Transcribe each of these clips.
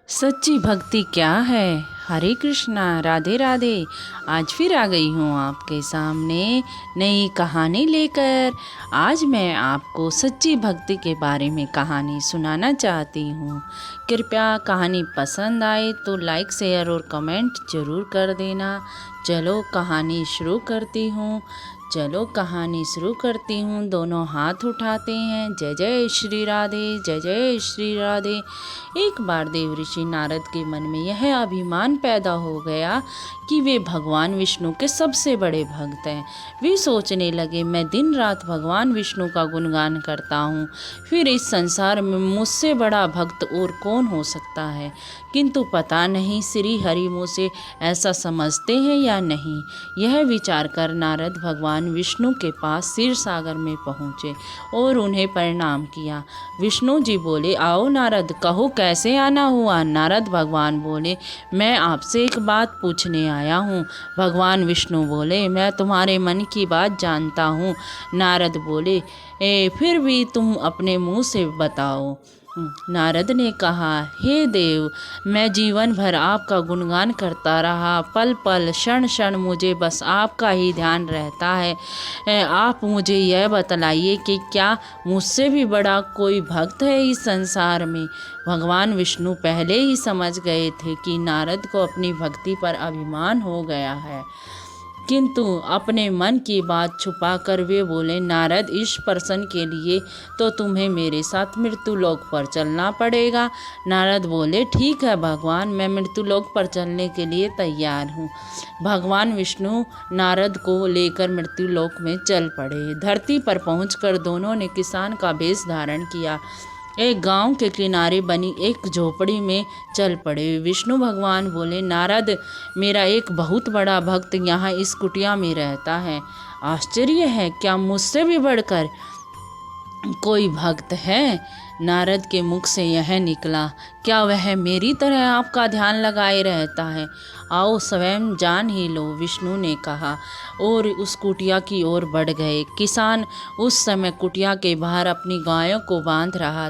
सच्ची भक्ति क्या है। हरे कृष्णा, राधे राधे। आज फिर आ गई हूँ आपके सामने नई कहानी लेकर। आज मैं आपको सच्ची भक्ति के बारे में कहानी सुनाना चाहती हूँ। कृपया कहानी पसंद आए तो लाइक, शेयर और कमेंट ज़रूर कर देना। चलो कहानी शुरू करती हूँ। दोनों हाथ उठाते हैं। जय जय श्री राधे, जय जय श्री राधे। एक बार देव ऋषि नारद के मन में यह अभिमान पैदा हो गया कि वे भगवान विष्णु के सबसे बड़े भक्त हैं। वे सोचने लगे, मैं दिन रात भगवान विष्णु का गुणगान करता हूँ, फिर इस संसार में मुझसे बड़ा भक्त और कौन हो सकता है। किंतु पता नहीं श्री हरि मुझे ऐसा समझते हैं या नहीं। यह विचार कर नारद भगवान विष्णु के पास क्षीर सागर में पहुँचे और उन्हें प्रणाम किया। विष्णु जी बोले, आओ नारद, कहो कैसे आना हुआ। नारद भगवान बोले, मैं आपसे एक बात पूछने आया हूँ। भगवान विष्णु बोले, मैं तुम्हारे मन की बात जानता हूँ। नारद बोले, फिर भी तुम अपने मुँह से बताओ। नारद ने कहा, हे देव, मैं जीवन भर आपका गुणगान करता रहा। पल पल, क्षण क्षण मुझे बस आपका ही ध्यान रहता है। आप मुझे यह बतलाइए कि क्या मुझसे भी बड़ा कोई भक्त है इस संसार में। भगवान विष्णु पहले ही समझ गए थे कि नारद को अपनी भक्ति पर अभिमान हो गया है, किंतु अपने मन की बात छुपाकर वे बोले, नारद, इस प्रश्न के लिए तो तुम्हें मेरे साथ मृत्युलोक पर चलना पड़ेगा। नारद बोले, ठीक है भगवान, मैं मृत्युलोक पर चलने के लिए तैयार हूँ। भगवान विष्णु नारद को लेकर मृत्युलोक में चल पड़े। धरती पर पहुंचकर दोनों ने किसान का वेश धारण किया। एक गांव के किनारे बनी एक झोपड़ी में चल पड़े। विष्णु भगवान बोले, नारद, मेरा एक बहुत बड़ा भक्त यहाँ इस कुटिया में रहता है। आश्चर्य है, क्या मुझसे भी बढ़कर कोई भक्त है। नारद के मुख से यह निकला, क्या वह मेरी तरह आपका ध्यान लगाए रहता है। आओ स्वयं जान ही लो, विष्णु ने कहा और उस कुटिया की ओर बढ़ गए। किसान उस समय कुटिया के बाहर अपनी गायों को बांध रहा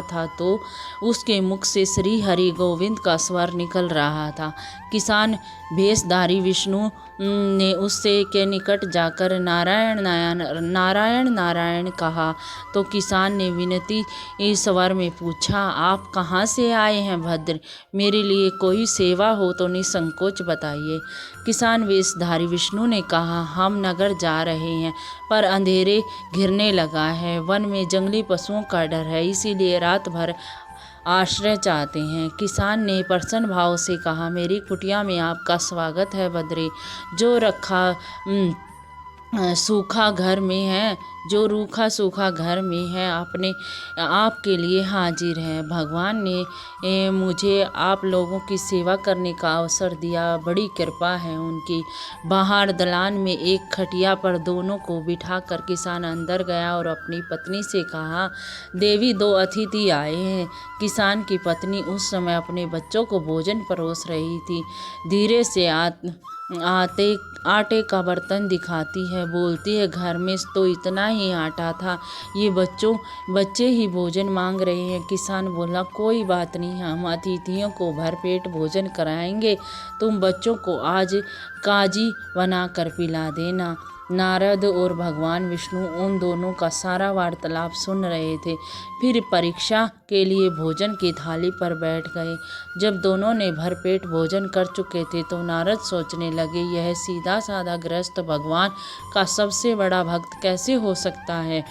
था। तो उसके मुख से श्री हरि गोविंद का स्वर निकल रहा था। किसान भेषधारी विष्णु ने उससे के निकट जाकर नारायण नारायण नारायण कहा तो किसान ने विनती स्वर में पूछा, आप कहाँ से आए हैं भद्र, मेरे लिए कोई सेवा हो तो निसंकोच बताइए। किसान वेशधारी विष्णु ने कहा, हम नगर जा रहे हैं पर अंधेरे घिरने लगा है। वन में जंगली पशुओं का डर है, इसीलिए रात भर आश्रय चाहते हैं। किसान ने प्रसन्न भाव से कहा, मेरी कुटिया में आपका स्वागत है बद्रे। जो रूखा सूखा घर में है अपने आपके लिए हाजिर है। भगवान ने मुझे आप लोगों की सेवा करने का अवसर दिया, बड़ी कृपा है उनकी। बाहर दलान में एक खटिया पर दोनों को बिठाकर किसान अंदर गया और अपनी पत्नी से कहा, देवी, दो अतिथि आए हैं। किसान की पत्नी उस समय अपने बच्चों को भोजन परोस रही थी। धीरे से आटे का बर्तन दिखाती है, बोलती है, घर में तो इतना ही आटा था, ये बच्चे ही भोजन मांग रहे हैं। किसान बोला, कोई बात नहीं, हम अतिथियों को भरपेट भोजन कराएंगे, तुम बच्चों को आज काजी बना कर पिला देना। नारद और भगवान विष्णु उन दोनों का सारा वार्तालाप सुन रहे थे। फिर परीक्षा के लिए भोजन की थाली पर बैठ गए। जब दोनों ने भरपेट भोजन कर चुके थे तो नारद सोचने लगे, यह सीधा साधा गृहस्थ भगवान का सबसे बड़ा भक्त कैसे हो सकता है।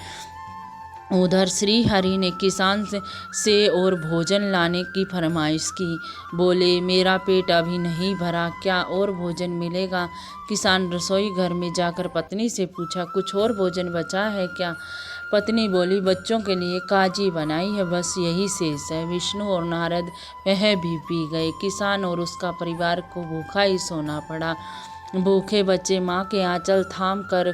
उधर श्री हरि ने किसान से और भोजन लाने की फरमाइश की। बोले, मेरा पेट अभी नहीं भरा, क्या और भोजन मिलेगा। किसान रसोई घर में जाकर पत्नी से पूछा, कुछ और भोजन बचा है क्या। पत्नी बोली, बच्चों के लिए काजी बनाई है, बस यही शेष है। विष्णु और नारद वह भी पी गए। किसान और उसका परिवार को भूखा ही सोना पड़ा। भूखे बच्चे माँ के आंचल थाम कर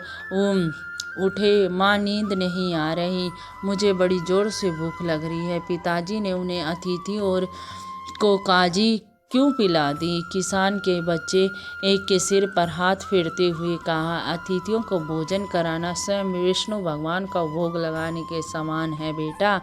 उठे, माँ, नींद नहीं आ रही, मुझे बड़ी जोर से भूख लग रही है। पिताजी ने उन्हें अतिथि और को काजी क्यों पिला दी? किसान के बच्चे एक के सिर पर हाथ फेरते हुए कहा, अतिथियों को भोजन कराना स्वयं विष्णु भगवान का भोग लगाने के समान है बेटा।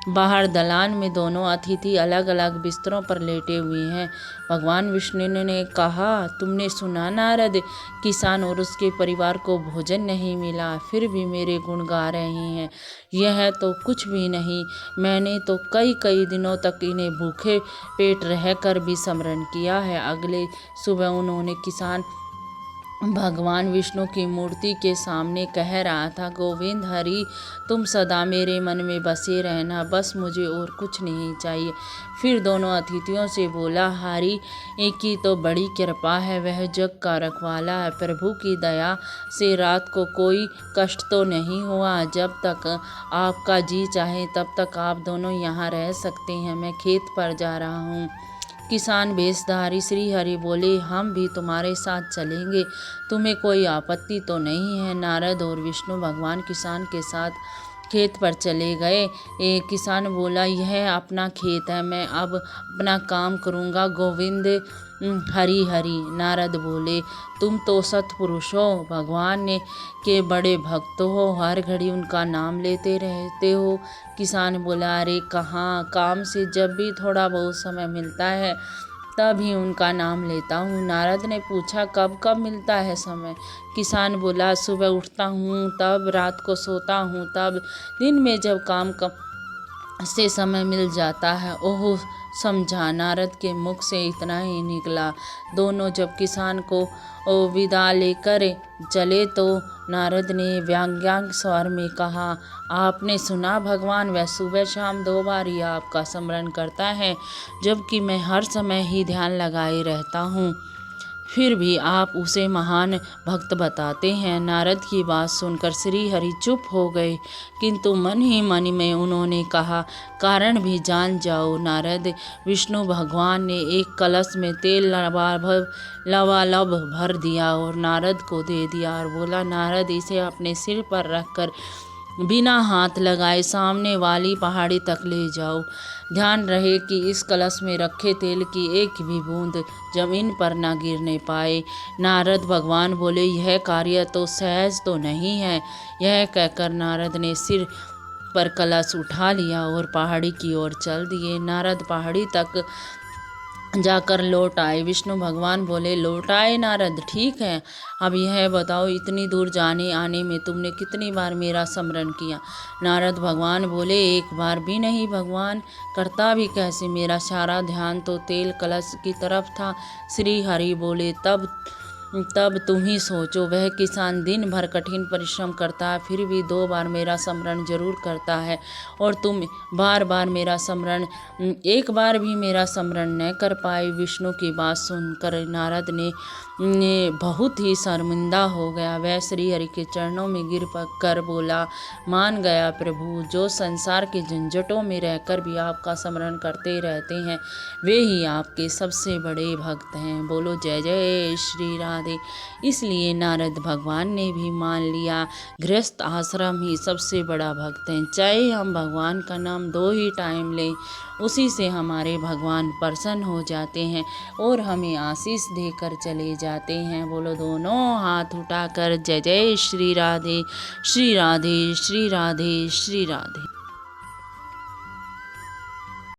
बाहर दलान में दोनों अतिथि अलग अलग बिस्तरों पर लेटे हुए हैं। भगवान विष्णु ने कहा, तुमने सुना नारद, किसान और उसके परिवार को भोजन नहीं मिला, फिर भी मेरे गुण गा रहे हैं। यह तो कुछ भी नहीं, मैंने तो कई कई दिनों तक इन्हें भूखे पेट रहकर भी स्मरण किया है। अगले सुबह उन्होंने किसान भगवान विष्णु की मूर्ति के सामने कह रहा था, गोविंद हरि, तुम सदा मेरे मन में बसे रहना, बस मुझे और कुछ नहीं चाहिए। फिर दोनों अतिथियों से बोला, हरि एक की तो बड़ी कृपा है, वह जग का रखवाला है। प्रभु की दया से रात को कोई कष्ट तो नहीं हुआ। जब तक आपका जी चाहे तब तक आप दोनों यहाँ रह सकते हैं। मैं खेत पर जा रहा हूँ। किसान वेशधारी श्री हरि बोले, हम भी तुम्हारे साथ चलेंगे, तुम्हें कोई आपत्ति तो नहीं है? नारद और विष्णु भगवान किसान के साथ खेत पर चले गए। किसान बोला, यह अपना खेत है, मैं अब अपना काम करूँगा। गोविंद हरि हरि। नारद बोले, तुम तो सत्पुरुष हो, भगवान ने के बड़े भक्त हो, हर घड़ी उनका नाम लेते रहते हो। किसान बोला, अरे कहाँ, काम से जब भी थोड़ा बहुत समय मिलता है तभी उनका नाम लेता हूँ। नारद ने पूछा, कब कब मिलता है समय? किसान बोला, सुबह उठता हूँ तब, रात को सोता हूँ तब, दिन में जब काम से समय मिल जाता है। ओह समझा। नारद के मुख से इतना ही निकला। दोनों जब किसान को विदा लेकर चले तो नारद ने व्यंग्यांग स्वर में कहा, आपने सुना, भगवान वह सुबह शाम 2 बार ही आपका स्मरण करता है, जबकि मैं हर समय ही ध्यान लगाए रहता हूँ, फिर भी आप उसे महान भक्त बताते हैं। नारद की बात सुनकर श्री हरि चुप हो गए, किंतु मन ही मन में उन्होंने कहा, कारण भी जान जाओ। नारद विष्णु भगवान ने एक कलश में तेल लबालब भर दिया और नारद को दे दिया और बोला, नारद इसे अपने सिर पर रखकर बिना हाथ लगाए सामने वाली पहाड़ी तक ले जाओ। ध्यान रहे कि इस कलश में रखे तेल की एक भी बूंद जमीन पर न गिरने पाए। नारद भगवान बोले, यह कार्य तो सहज तो नहीं है। यह कहकर नारद ने सिर पर कलश उठा लिया और पहाड़ी की ओर चल दिए। नारद पहाड़ी तक जाकर लौट आए। विष्णु भगवान बोले, लौट आए नारद, ठीक है, अब यह बताओ, इतनी दूर जाने आने में तुमने कितनी बार मेरा स्मरण किया? नारद भगवान बोले, एक बार भी नहीं भगवान, करता भी कैसे, मेरा सारा ध्यान तो तेल कलश की तरफ था। श्री हरि बोले, तब तुम ही सोचो, वह किसान दिन भर कठिन परिश्रम करता है, फिर भी 2 बार मेरा स्मरण जरूर करता है, और तुम बार बार मेरा स्मरण, एक बार भी मेरा स्मरण न कर पाए। विष्णु की बात सुनकर नारद ने बहुत ही शर्मिंदा हो गया। वह श्री हरि के चरणों में गिर कर बोला, मान गया प्रभु, जो संसार के झंझटों में रहकर भी आपका स्मरण करते रहते हैं, वे ही आपके सबसे बड़े भक्त हैं। बोलो जय जय श्री राधे। इसलिए नारद भगवान ने भी मान लिया, गृहस्थ आश्रम ही सबसे बड़ा भक्त है। चाहे हम भगवान का नाम 2 ही टाइम लें, उसी से हमारे भगवान प्रसन्न हो जाते हैं और हमें आशीष देकर चले जाते हैं। बोलो दोनों हाथ उठाकर जय जय श्री राधे श्री राधे श्री राधे श्री राधे।